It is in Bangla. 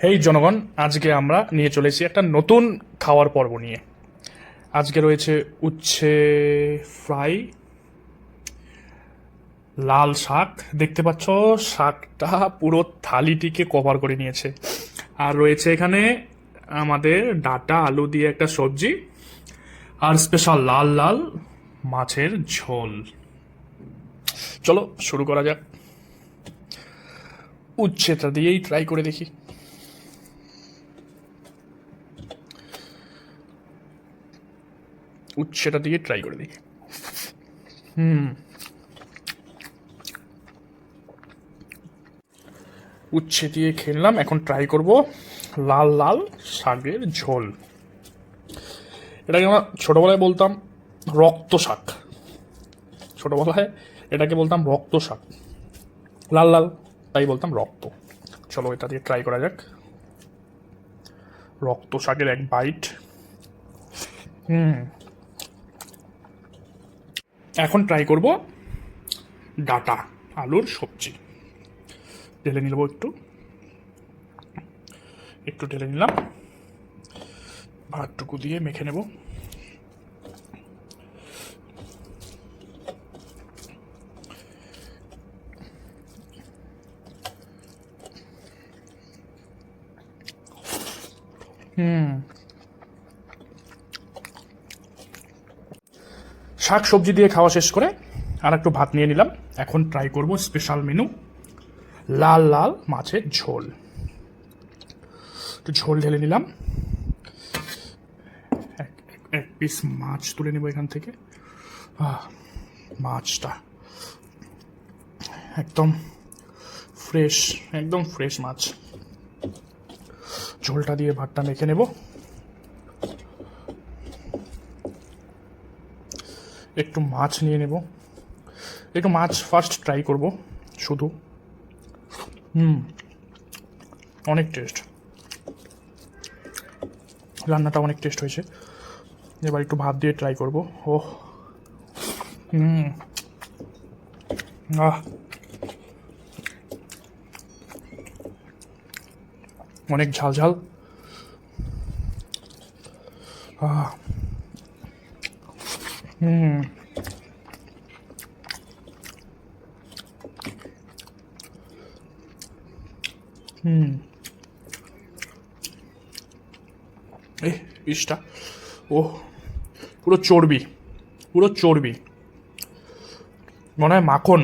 হেই জনগণ, আজকে আমরা নিয়ে চলেছি একটা নতুন খাওয়ার পর্ব নিয়ে। আজকে রয়েছে উচ্ছে ফ্রাই, লাল শাক, দেখতে পাচ্ছ শাকটা পুরো থালিটিকে কভার করে নিয়েছে। আর রয়েছে এখানে আমাদের ডাটা আলু দিয়ে একটা সবজি, আর স্পেশাল লাল লাল মাছের ঝোল। চলো শুরু করা যাক। উচ্ছেটা দিয়েই ট্রাই করে দেখি। উচ্ছেটা দিয়ে ট্রাই করে দেখি। উচ্ছে দিয়ে খেললাম, এখন ট্রাই করব লাল লাল শাকের ঝোল। এটাকে আমরা ছোটবেলায় বলতাম রক্ত শাক। ছোটবেলায় এটাকে বলতাম রক্ত শাক, লাল লাল তাই বলতাম রক্ত। চলো এটা দিয়ে ট্রাই করা যাক। রক্ত শাকের এক বাইট। এখন ট্রাই করব ডাটা আলুর সবজি। ঢেলে নিব, একটু একটু ঢেলে নিলাম, ভাতটুকু দিয়ে মেখে নেব। শাক সবজি দিয়ে খাওয়া শেষ করে আর একটু ভাত নিয়ে নিলাম। এখন ট্রাই করব স্পেশাল মেনু লাল লাল মাছের ঝোল। একটু ঝোল ঢেলে নিলাম, এক পিস মাছ তুলে নেব এখান থেকে। মাছটা একদম ফ্রেশ, একদম ফ্রেশ মাছ। ঝোলটা দিয়ে ভাতটা মেখে নেব। একটু মাছ নিয়ে নেব, একটু মাছ ফার্স্ট ট্রাই করব শুধু। অনেক টেস্ট, রান্নাটা অনেক টেস্ট হয়েছে। এবার একটু ভাত দিয়ে ট্রাই করব। ওহ, আহ, অনেক ঝাল ঝাল। এই পিসটা, ও পুরো চর্বি, পুরো চর্বি, মনে হয় মাখন।